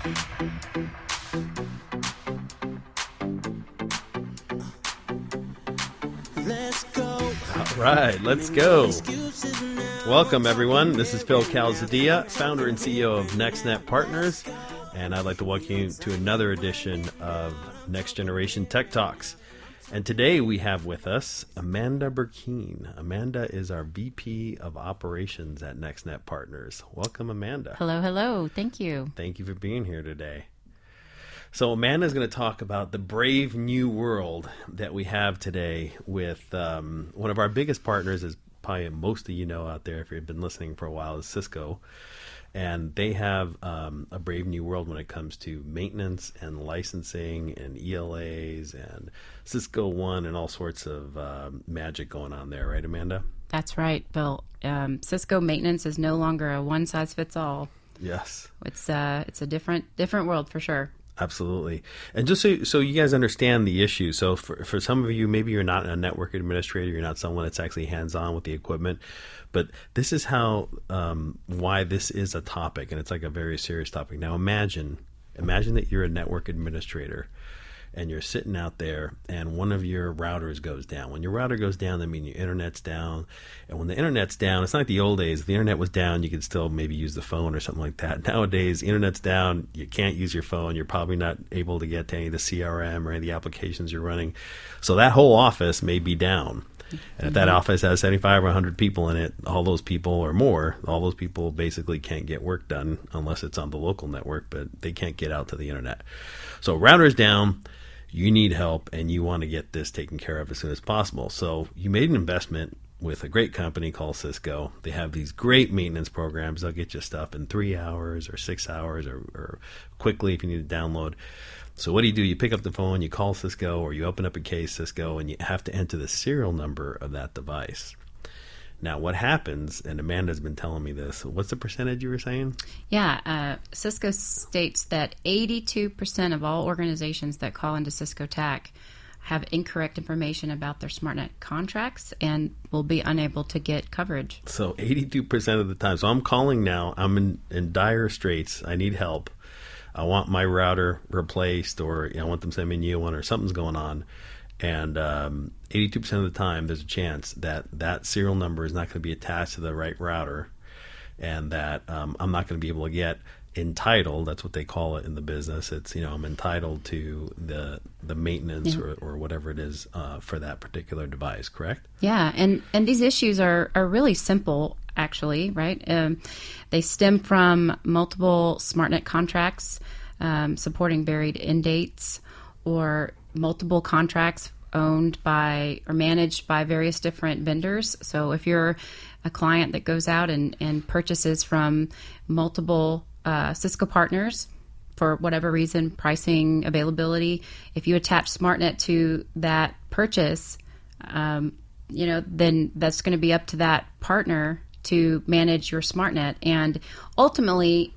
All right, let's go. Welcome, everyone. This is Phil Calzadilla, founder and CEO of Nextnet Partners, and I'd like to welcome you to another edition of Next Generation Tech Talks. And today we have with us Amanda Burkeen. Amanda is our VP of Operations at Nextnet Partners. Welcome, Amanda. Hello, hello. Thank you. Thank you for being here today. So Amanda is going to talk about the brave new world that we have today with one of our biggest partners, as probably most of you know out there if you've been listening for a while, is Cisco. And they have a brave new world when it comes to maintenance and licensing and ELAs and Cisco One and all sorts of magic going on there. Right, Amanda? That's right, Bill. Cisco Maintenance is no longer a one-size-fits-all. Yes. It's a different world for sure. Absolutely. And just so you guys understand the issue, so for some of you, maybe you're not a network administrator, you're not someone that's actually hands-on with the equipment, but this is how why this is a topic, and it's like a very serious topic. Now imagine that you're a network administrator and you're sitting out there and one of your routers goes down. When your router goes down, that means your internet's down. And when the internet's down, it's not like the old days. If the internet was down, you could still maybe use the phone or something like that. Nowadays, the internet's down, you can't use your phone. You're probably not able to get to any of the CRM or any of the applications you're running. So that whole office may be down. And if that office has 75 or 100 people in it, all those people or more, all those people basically can't get work done unless it's on the local network, but they can't get out to the internet. So router's down. You need help and you want to get this taken care of as soon as possible. So you made an investment with a great company called Cisco. They have these great maintenance programs. They'll get you stuff in 3 hours or 6 hours or quickly if you need to download. So what do? You pick up the phone, you call Cisco, or you open up a case Cisco, and you have to enter the serial number of that device. Now, what happens, and Amanda's been telling me this, what's the percentage you were saying? Yeah, Cisco states that 82% of all organizations that call into Cisco Tech have incorrect information about their SMARTnet contracts and will be unable to get coverage. So 82% of the time. So I'm calling now. I'm in dire straits. I need help. I want my router replaced, or I want them to send me a new one, or something's going on. And 82% of the time, there's a chance that that serial number is not going to be attached to the right router, and that I'm not going to be able to get entitled. That's what they call it in the business. It's, I'm entitled to the maintenance or whatever it is for that particular device. Correct? Yeah, and these issues are really simple, actually, right? They stem from multiple SMARTnet contracts supporting buried end dates, or multiple contracts owned by or managed by various different vendors. So if you're a client that goes out and purchases from multiple Cisco partners for whatever reason, pricing, availability, if you attach SMARTnet to that purchase, then that's going to be up to that partner to manage your SMARTnet. And ultimately,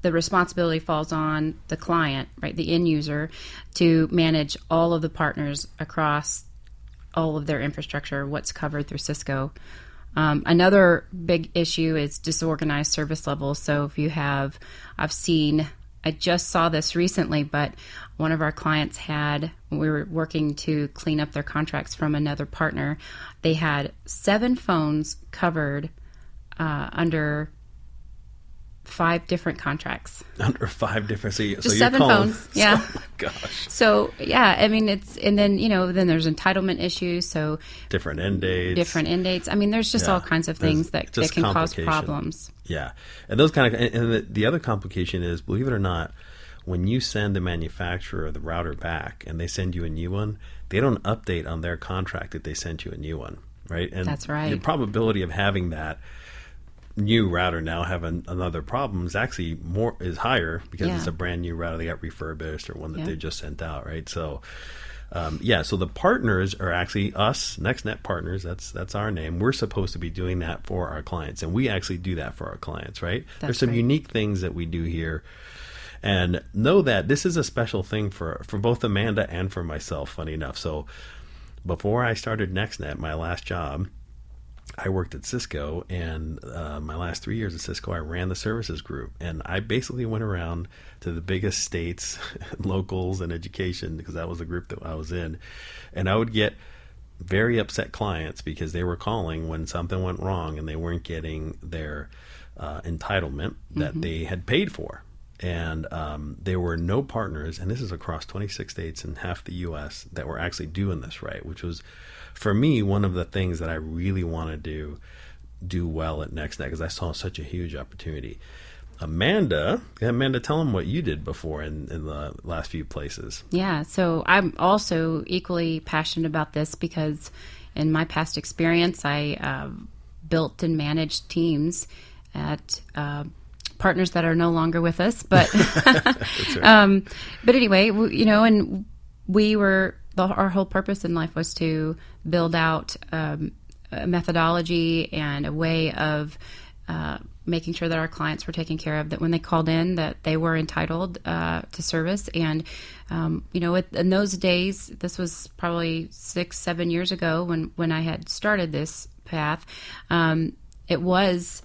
the responsibility falls on the client, right, the end user, to manage all of the partners across all of their infrastructure, what's covered through Cisco. Another big issue is disorganized service levels. So if you have, I just saw this recently, but one of our clients we were working to clean up their contracts from another partner. They had 7 phones covered under 5 different contracts. Under 5 different, so you're 7 phones. Yeah. Oh my gosh. So yeah, I mean then then there's entitlement issues. So different end dates. I mean, there's just all kinds of things that can cause problems. Yeah, and those and the other complication is, believe it or not, when you send the manufacturer the router back and they send you a new one, they don't update on their contract that they sent you a new one, right? And that's right. The probability of having that new router now have another problem is higher because it's a brand new router they got refurbished or one that they just sent out, right? So so the partners are actually us, Nextnet Partners. That's our name. We're supposed to be doing that for our clients, and we actually do that for our clients, right? There's some unique things that we do here, and know that this is a special thing for both Amanda and for myself, funny enough. So before I started Nextnet, my last job, I worked at Cisco, and my last 3 years at Cisco, I ran the services group, and I basically went around to the biggest states, locals, and education, because that was the group that I was in, and I would get very upset clients because they were calling when something went wrong and they weren't getting their entitlement that they had paid for. And there were no partners, and this is across 26 states and half the U.S., that were actually doing this right, which was, for me, one of the things that I really want to do well at Nextnet, because I saw such a huge opportunity. Amanda, tell them what you did before in the last few places. Yeah, so I'm also equally passionate about this because in my past experience, I built and managed teams at partners that are no longer with us. But That's right. but anyway, and we were our whole purpose in life was to build out a methodology and a way of making sure that our clients were taken care of, that when they called in, that they were entitled to service. And, in those days, this was probably 6-7 years ago when I had started this path, it was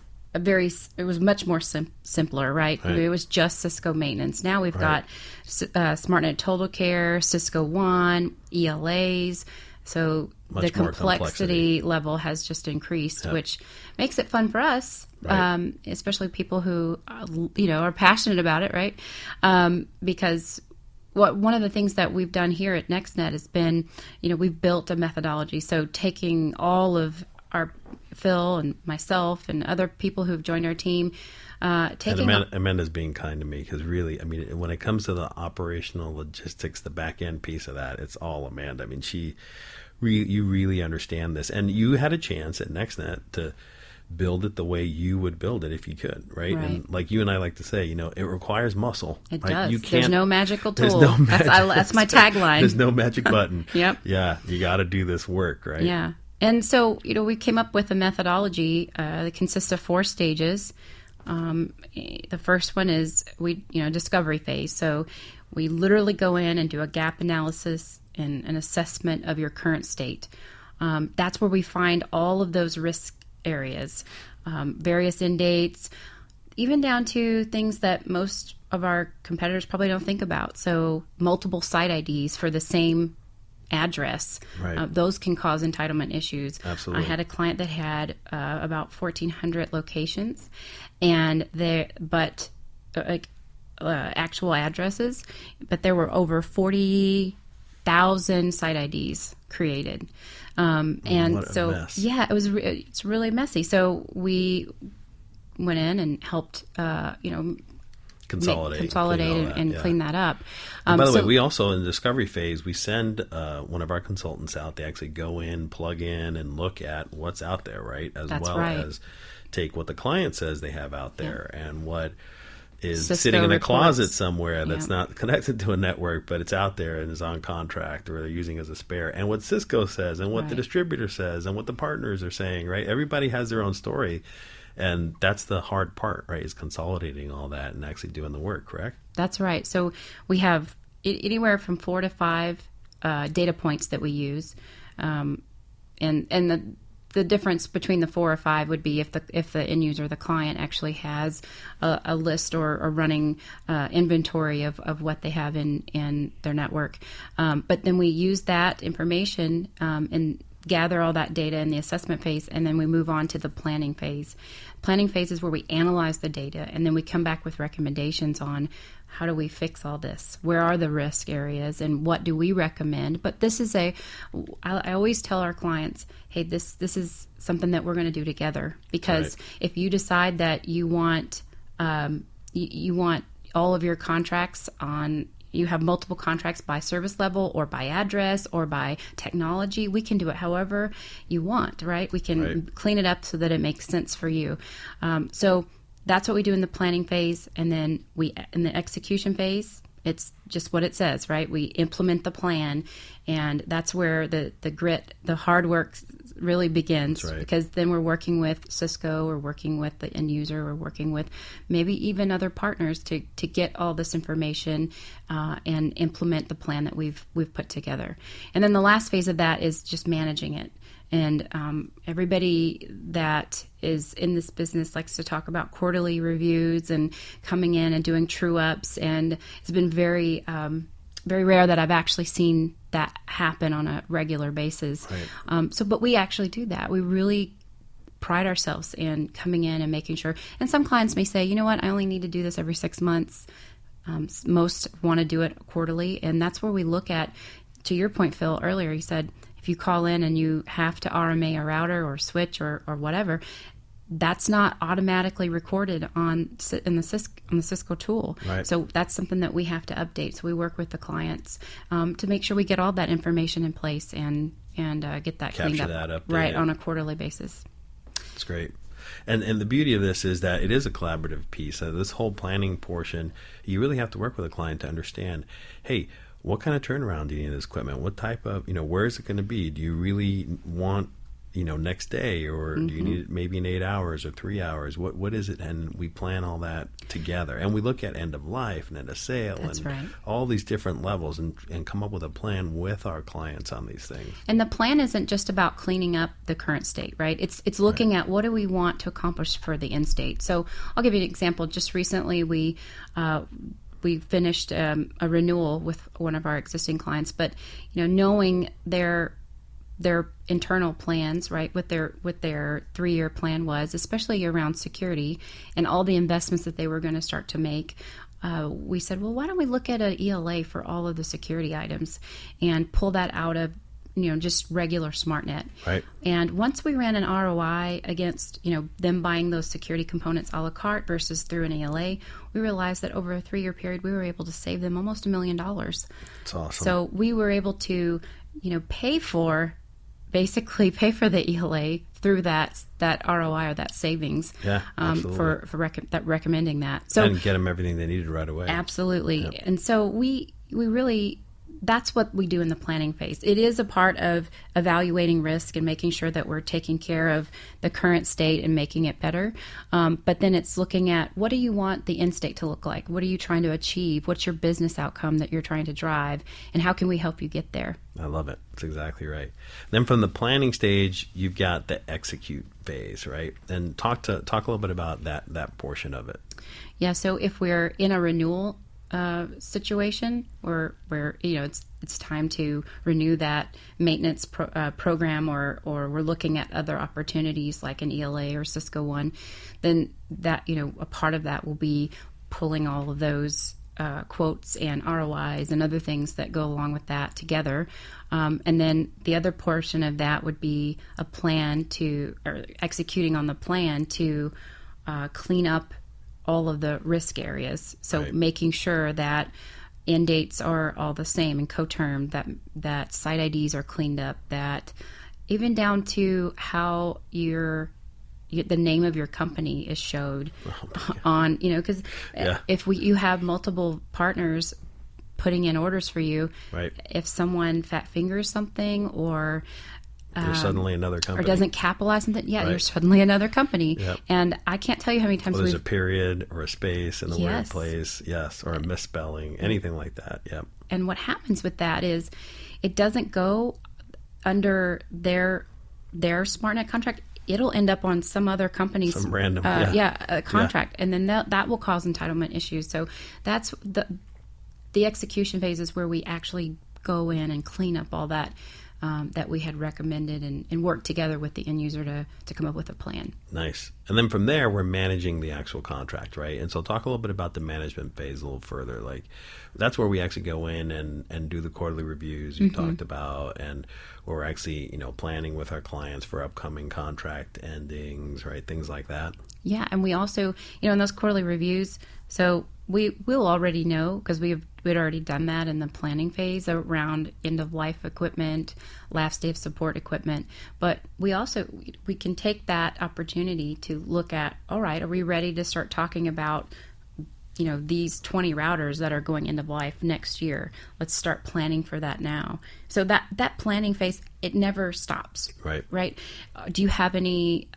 much more simpler, right? It was just Cisco Maintenance. Now we've got SMARTnet Total Care, Cisco One, ELAs. So much the complexity level has just increased, which makes it fun for us, especially people who are passionate about it, right? Because one of the things that we've done here at Nextnet has been, we've built a methodology. So taking all of our Phil and myself and other people who've joined our team, Amanda's being kind to me, because really, when it comes to the operational logistics, the back end piece of that, it's all Amanda. You really understand this, and you had a chance at Nextnet to build it the way you would build it if you could, right? And like you and I like to say, it requires muscle. It right? does. There's no magical tool. That's my tagline. There's no magic button. Yep. Yeah, you got to do this work, right? Yeah. And so, we came up with a methodology that consists of 4 stages. The first one is discovery phase. So we literally go in and do a gap analysis and an assessment of your current state. That's where we find all of those risk areas, various end dates, even down to things that most of our competitors probably don't think about. So multiple site IDs for the same address, those can cause entitlement issues. Absolutely. I had a client that had about 1,400 locations, and actual addresses, but there were over 40,000 site IDs created, and what a so mess. Yeah, it's really messy. So we went in and helped, consolidate and clean that up. And by the way, we also, in the discovery phase, we send one of our consultants out. They actually go in, plug in, and look at what's out there, right? As take what the client says they have out there and what is Cisco sitting in a closet reports. somewhere that's not connected to a network, but it's out there and is on contract, or they're using as a spare, and what Cisco says and what the distributor says and what the partners are saying, right? Everybody has their own story. And that's the hard part, right, is consolidating all that and actually doing the work, correct? That's right. So we have anywhere from 4 to 5 data points that we use. And the difference between the 4 or 5 would be if the end user, the client, actually has a list or a running inventory of what they have in their network. But then we use that information and gather all that data in the assessment phase, and then we move on to the planning phase. Planning phase is where we analyze the data, and then we come back with recommendations on how do we fix all this? Where are the risk areas, and what do we recommend? But this is I always tell our clients, hey, this is something that we're going to do together, because if you decide that you want all of your contracts on, you have multiple contracts by service level or by address or by technology, we can do it however you want, right? We can clean it up so that it makes sense for you. So that's what we do in the planning phase. And then in the execution phase, it's just what it says, right? We implement the plan, and that's where the grit, the hard work really begins. That's right. Because then we're working with Cisco, we're working with the end user, we're working with maybe even other partners to get all this information and implement the plan that we've put together. And then the last phase of that is just managing it. And everybody that is in this business likes to talk about quarterly reviews and coming in and doing true ups. And it's been very, very rare that I've actually seen that happen on a regular basis. Right. But we actually do that. We really pride ourselves in coming in and making sure. And some clients may say, you know what, I only need to do this every 6 months. Most want to do it quarterly. And that's where we look at, to your point, Phil, earlier, you said, if you call in and you have to RMA a router or switch or whatever, that's not automatically recorded in the Cisco tool. Right. So that's something that we have to update. So we work with the clients to make sure we get all that information in place and get that cleaned up right on a quarterly basis. That's great. And the beauty of this is that it is a collaborative piece. This whole planning portion, you really have to work with a client to understand, hey, what kind of turnaround do you need in this equipment? What type of, where is it going to be? Do you really want, next day, or do you need it maybe in 8 hours or 3 hours? What is it? And we plan all that together. And we look at end of life and end of sale all these different levels and come up with a plan with our clients on these things. And the plan isn't just about cleaning up the current state, right? It's looking at what do we want to accomplish for the end state. So I'll give you an example. Just recently we finished a renewal with one of our existing clients, but knowing their internal plans, right, what their 3-year plan was, especially around security and all the investments that they were going to start to make, we said, well, why don't we look at an ELA for all of the security items and pull that out of just regular SMARTnet. Right. And once we ran an ROI against, them buying those security components a la carte versus through an ELA, we realized that over a 3-year period, we were able to save them almost $1 million. That's awesome. So we were able to, pay for the ELA through that ROI or that savings. Yeah, for recommending that. So and get them everything they needed right away. Absolutely. Yep. And so we really, that's what we do in the planning phase. It is a part of evaluating risk and making sure that we're taking care of the current state and making it better. But then it's looking at, what do you want the end state to look like? What are you trying to achieve? What's your business outcome that you're trying to drive? And how can we help you get there? I love it. That's exactly right. Then from the planning stage, you've got the execute phase, right? And talk a little bit about that portion of it. Yeah. So if we're in a renewal situation where it's time to renew that maintenance program, or we're looking at other opportunities like an ELA or Cisco One, then that a part of that will be pulling all of those quotes and ROIs and other things that go along with that together, and then the other portion of that would be a plan or executing on the plan to clean up all of the risk areas. So making sure that end dates are all the same and cotermed, that site IDs are cleaned up, that even down to how the name of your company is showed on, because if you have multiple partners putting in orders for you, if someone fat fingers something or you're suddenly another company. Or doesn't capitalize something, you're suddenly another company. Yep. And I can't tell you how many times there's a period or a space in the Yes. weird place, or a misspelling, anything like that. Yep. And what happens with that is it doesn't go under their SMARTnet contract. It'll end up on some other company's some random contract, and then that will cause entitlement issues. So that's the execution phase is where we actually go in and clean up all that that we had recommended and work together with the end user to come up with a plan. Nice. And then from there, we're managing the actual contract, right? And so talk a little bit about the management phase a little further. Like that's where we actually go in and do the quarterly reviews you talked about, and we're actually, planning with our clients for upcoming contract endings, right? Things like that. Yeah. And we also, in those quarterly reviews, so we'll already know because we'd already done that in the planning phase around end of life equipment, last day of support equipment. But we can take that opportunity to look at, all right, are we ready to start talking about these 20 routers that are going into life next year. Let's start planning for that now. So that planning phase, it never stops. Right. Do you have any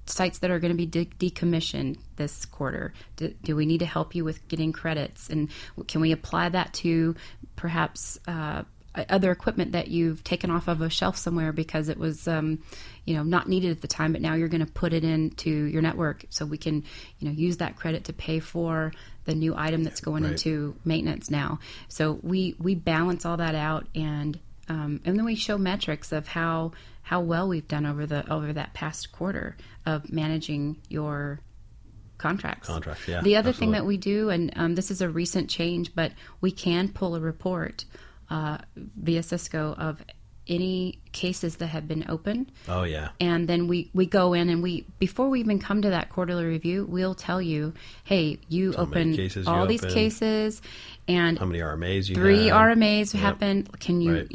sites that are going to be decommissioned this quarter? Do we need to help you with getting credits? And can we apply that to perhaps other equipment that you've taken off of a shelf somewhere because it was not needed at the time, but now you're going to put it into your network, so we can use that credit to pay for the new item that's going into maintenance now. So we balance all that out, and then we show metrics of how well we've done over that past quarter of managing your contracts. Yeah. The other thing that we do, and this is a recent change, but we can pull a report via Cisco of any cases that have been open. Oh, yeah. And then we go in and before we even come to that quarterly review, we'll tell you, hey, you opened all these cases, and how many RMAs you had. 3 RMAs happened. Can you,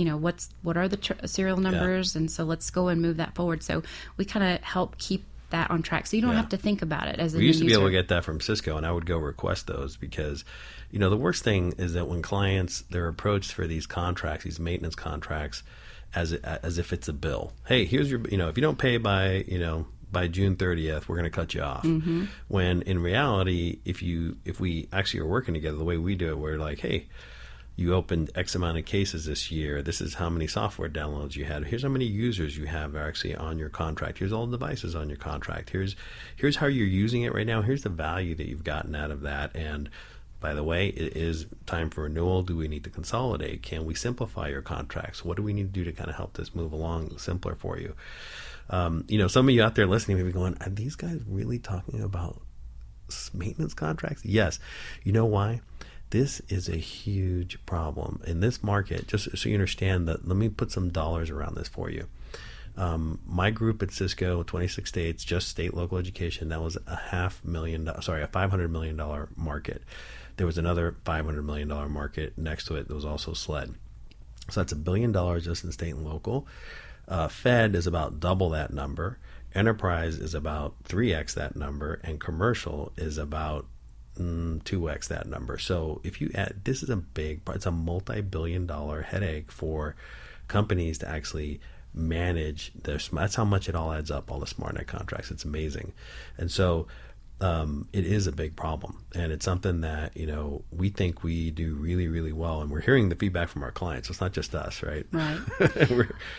what are the serial numbers? And so let's go and move that forward. So we kind of help keep that on track, so you don't have to think about it as a new user. We used to be able to get that from Cisco, and I would go request those because, the worst thing is that when clients, they're approached for these contracts, these maintenance contracts, as if it's a bill. Hey, here's your, if you don't pay by June 30th, we're going to cut you off. Mm-hmm. When in reality, if we actually are working together the way we do it, we're like, hey, you opened X amount of cases this year. This is how many software downloads you had. Here's how many users you have actually on your contract. Here's all the devices on your contract. Here's how you're using it right now. Here's the value that you've gotten out of that. And by the way, it is time for renewal. Do we need to consolidate? Can we simplify your contracts? What do we need to do to kind of help this move along simpler for you? Some of you out there listening may be going, are these guys really talking about maintenance contracts? Yes. You know why? This is a huge problem in this market. Just so you understand that, let me put some dollars around this for you. My group at Cisco, 26 states, just state local education, that was a $500 million market. There was another $500 million market next to it that was also SLED. So that's $1 billion just in state and local. Fed is about double that number. Enterprise is about 3x that number, and commercial is about 2x that number. So if you add, this is it's a multi-billion-dollar headache for companies to actually manage that's how much it all adds up, all the SMARTnet contracts. It's amazing. And so it is a big problem, and it's something that we think we do really, really well, and we're hearing the feedback from our clients. It's not just us, right?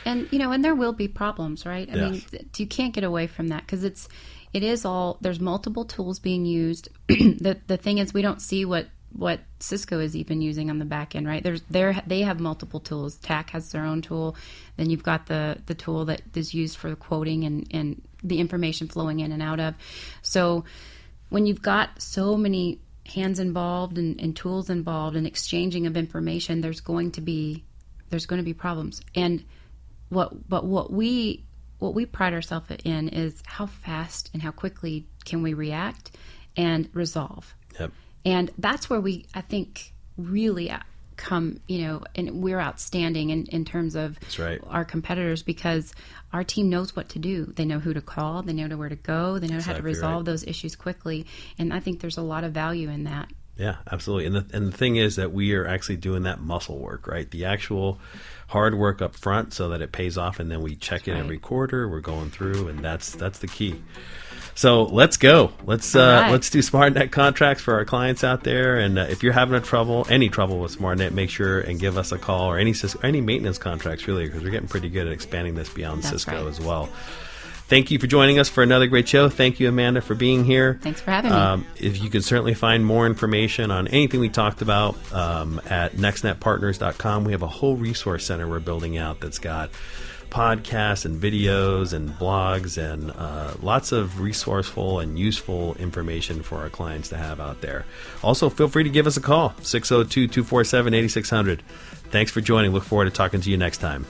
And and there will be problems, right? I mean, you can't get away from that, because it is all, there's multiple tools being used. The thing is, we don't see what Cisco is even using on the back end, right? They have multiple tools. TAC has their own tool. Then you've got the tool that is used for the quoting and the information flowing in and out of. So when you've got so many hands involved and tools involved and exchanging of information, there's going to be problems. And what we pride ourselves in is how fast and how quickly can we react and resolve. Yep. And that's where I think, really come, and we're outstanding in terms of our competitors, because our team knows what to do. They know who to call. They know where to go. They know how to resolve those issues quickly. And I think there's a lot of value in that. Yeah, absolutely. And the thing is that we are actually doing that muscle work, right? The actual hard work up front so that it pays off, and then we check it every quarter. We're going through, and that's the key. So let's go. Let's do SMARTnet contracts for our clients out there. And if you're having any trouble with SMARTnet, make sure and give us a call, or any maintenance contracts, really, because we're getting pretty good at expanding this beyond Cisco as well. Thank you for joining us for another great show. Thank you, Amanda, for being here. Thanks for having me. If you can certainly find more information on anything we talked about at nextnetpartners.com. We have a whole resource center we're building out that's got podcasts and videos and blogs and lots of resourceful and useful information for our clients to have out there. Also, feel free to give us a call, 602-247-8600. Thanks for joining. Look forward to talking to you next time.